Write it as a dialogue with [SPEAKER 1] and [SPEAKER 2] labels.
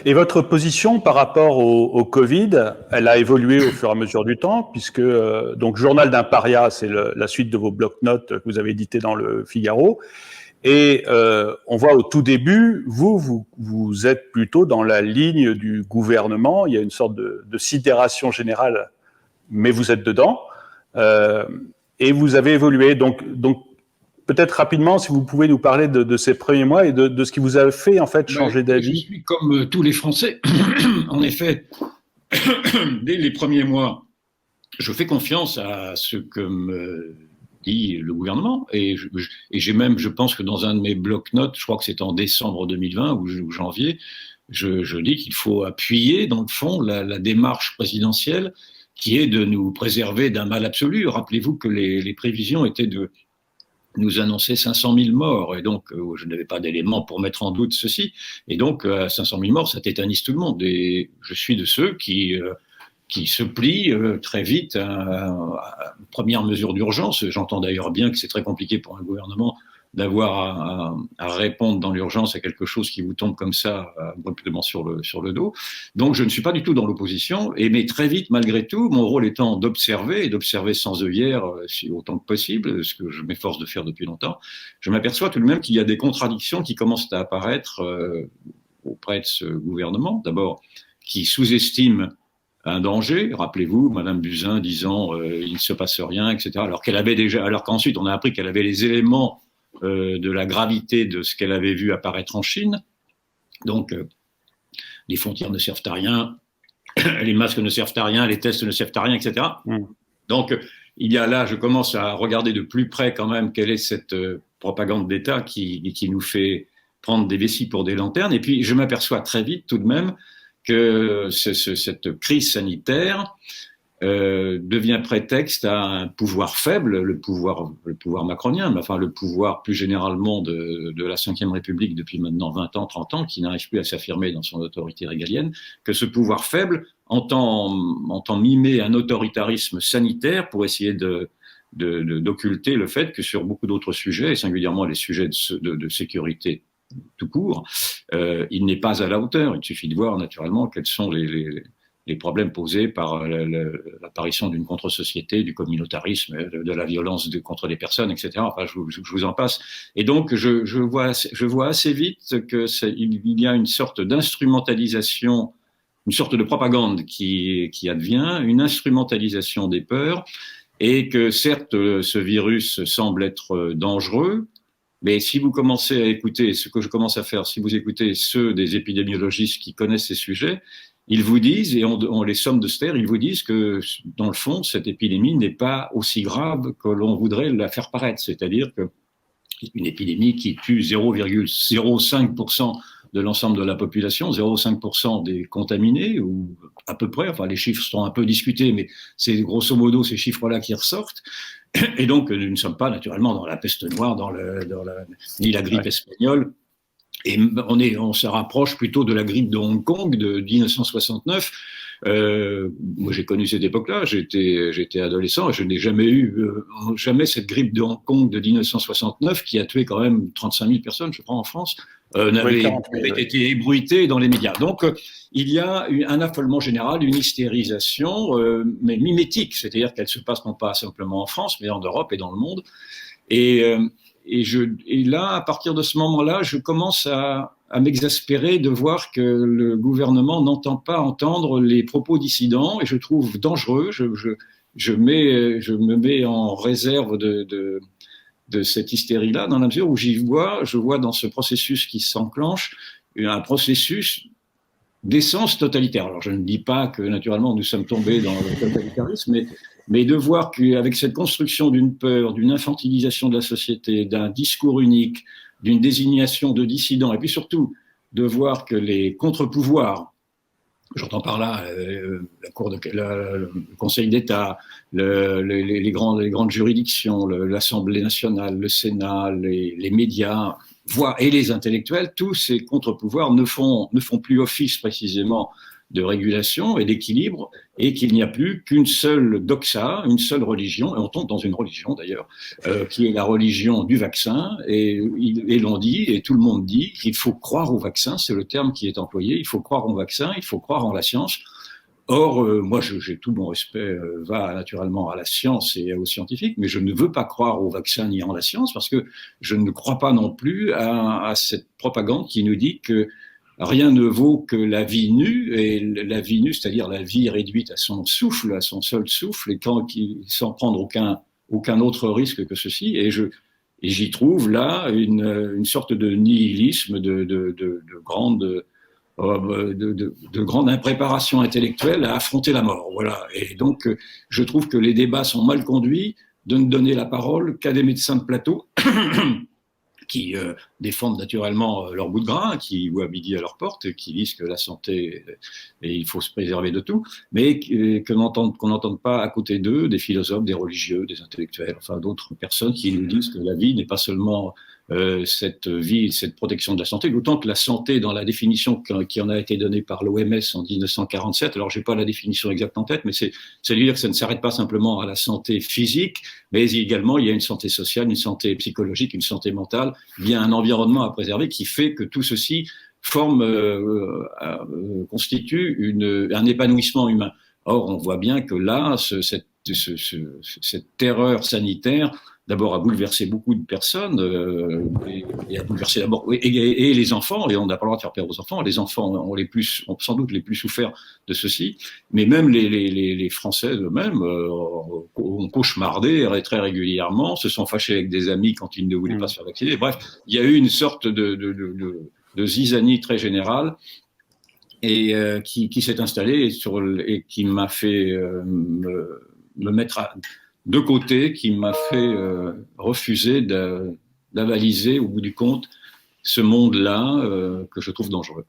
[SPEAKER 1] Et votre position par rapport au Covid, elle a évolué au fur et à mesure du temps, puisque donc Journal d'un paria, c'est la suite de vos bloc-notes que vous avez édité dans le Figaro. Et on voit au tout début, vous êtes plutôt dans la ligne du gouvernement. Il y a une sorte de sidération générale, mais vous êtes dedans. Et vous avez évolué. Donc peut-être rapidement, si vous pouvez nous parler de ces premiers mois et de ce qui vous a fait en fait changer d'avis.
[SPEAKER 2] Je suis comme tous les Français. En effet, dès les premiers mois, je fais confiance à ce que me dit le gouvernement. Et j'ai même, je pense que dans un de mes blocs-notes, je crois que c'est en décembre 2020 ou janvier, je dis qu'il faut appuyer, dans le fond, la démarche présidentielle qui est de nous préserver d'un mal absolu. Rappelez-vous que les prévisions étaient de nous annoncer 500 000 morts. Et donc, je n'avais pas d'éléments pour mettre en doute ceci. Et donc, 500 000 morts, ça tétanise tout le monde. Et je suis de ceux qui se plient très vite à une première mesure d'urgence. J'entends d'ailleurs bien que c'est très compliqué pour un gouvernement d'avoir à répondre dans l'urgence à quelque chose qui vous tombe comme ça abruptement sur le dos. Donc je ne suis pas du tout dans l'opposition, mais très vite, malgré tout, mon rôle étant d'observer, et d'observer sans œillère autant que possible, ce que je m'efforce de faire depuis longtemps, je m'aperçois tout de même qu'il y a des contradictions qui commencent à apparaître auprès de ce gouvernement. D'abord, qui sous-estime un danger. Rappelez-vous, Madame Buzyn disant il ne se passe rien, etc. Alors qu'ensuite on a appris qu'elle avait les éléments de la gravité de ce qu'elle avait vu apparaître en Chine. Donc, les frontières ne servent à rien, les masques ne servent à rien, les tests ne servent à rien, etc. Donc, il y a là, je commence à regarder de plus près quand même quelle est cette propagande d'État qui nous fait prendre des vessies pour des lanternes. Et puis, je m'aperçois très vite tout de même que cette crise sanitaire devient prétexte à un pouvoir faible, le pouvoir macronien, mais enfin le pouvoir plus généralement de la Ve République depuis maintenant 20 ans, 30 ans, qui n'arrive plus à s'affirmer dans son autorité régalienne, que ce pouvoir faible entend mimer un autoritarisme sanitaire pour essayer d'occulter le fait que sur beaucoup d'autres sujets, et singulièrement les sujets de sécurité tout court, il n'est pas à la hauteur. Il suffit de voir naturellement quels sont les problèmes posés par l'apparition d'une contre-société, du communautarisme, de la violence contre les personnes, etc. Enfin, je vous en passe. Et donc, je vois assez vite qu'il y a une sorte d'instrumentalisation, une sorte de propagande qui advient, une instrumentalisation des peurs, et que certes, ce virus semble être dangereux, mais si vous commencez à écouter ce que je commence à faire, si vous écoutez ceux des épidémiologistes qui connaissent ces sujets, ils vous disent, et on les somme de se taire, ils vous disent que, dans le fond, cette épidémie n'est pas aussi grave que l'on voudrait la faire paraître. C'est-à-dire que une épidémie qui tue 0,05% de l'ensemble de la population, 0,5% des contaminés, ou à peu près, enfin les chiffres sont un peu discutés, mais c'est grosso modo ces chiffres-là qui ressortent. Et donc, nous ne sommes pas naturellement dans la peste noire, ni la grippe espagnole. Et on se rapproche plutôt de la grippe de Hong Kong de 1969. Moi, j'ai connu cette époque-là. J'étais adolescent. Et je n'ai jamais eu cette grippe de Hong Kong de 1969 qui a tué quand même 35 000 personnes, je crois, en France, n'avait été ébruitée dans les médias. Donc, il y a un affolement général, une hystérisation, mais mimétique, c'est-à-dire qu'elle se passe non pas simplement en France, mais en Europe et dans le monde. Et là, à partir de ce moment-là, je commence à m'exaspérer de voir que le gouvernement n'entend pas entendre les propos dissidents, et je trouve dangereux. Je me mets en réserve de cette hystérie-là, dans la mesure où je vois dans ce processus qui s'enclenche un processus d'essence totalitaire. Alors, je ne dis pas que, naturellement, nous sommes tombés dans le totalitarisme, mais de voir qu'avec cette construction d'une peur, d'une infantilisation de la société, d'un discours unique, d'une désignation de dissidents, et puis surtout de voir que les contre-pouvoirs, j'entends par là le Conseil d'État, les grandes juridictions, l'Assemblée nationale, le Sénat, les médias, et les intellectuels, tous ces contre-pouvoirs ne font plus office précisément de régulation et d'équilibre, et qu'il n'y a plus qu'une seule doxa, une seule religion, et on tombe dans une religion d'ailleurs, qui est la religion du vaccin, et l'on dit, et tout le monde dit, qu'il faut croire au vaccin, c'est le terme qui est employé, il faut croire au vaccin, il faut croire en la science. Or, moi, j'ai tout mon respect va naturellement à la science et aux scientifiques, mais je ne veux pas croire au vaccin ni en la science parce que je ne crois pas non plus à cette propagande qui nous dit que rien ne vaut que la vie nue, et la vie nue, c'est-à-dire la vie réduite à son souffle, à son seul souffle, et sans prendre aucun autre risque que ceci. Et j'y trouve là une sorte de nihilisme, de grande impréparation intellectuelle à affronter la mort. Voilà. Et donc, je trouve que les débats sont mal conduits, de ne donner la parole qu'à des médecins de plateau qui défendent naturellement leur bout de gras, qui voient midi à leur porte, qui disent que la santé, et il faut se préserver de tout, mais qu'on n'entende pas à côté d'eux des philosophes, des religieux, des intellectuels, enfin d'autres personnes qui nous disent que la vie n'est pas seulement cette vie, cette protection de la santé, d'autant que la santé, dans la définition qui en a été donnée par l'OMS en 1947, alors j'ai pas la définition exacte en tête, mais c'est de dire que ça ne s'arrête pas simplement à la santé physique, mais également il y a une santé sociale, une santé psychologique, une santé mentale, il y a un environnement à préserver qui fait que tout ceci constitue un épanouissement humain. Or, on voit bien que là, cette terreur sanitaire, d'abord, a bouleversé beaucoup de personnes, et a bouleversé d'abord et les enfants, et on n'a pas le droit de faire peur aux enfants. Les enfants ont sans doute les plus souffert de ceci, mais même les Français eux-mêmes ont cauchemardé très régulièrement, se sont fâchés avec des amis quand ils ne voulaient pas se faire vacciner. Bref, il y a eu une sorte de zizanie très générale, et qui s'est installée et qui m'a fait me mettre de côté, qui m'a fait refuser d'avaliser au bout du compte ce monde-là que je trouve dangereux.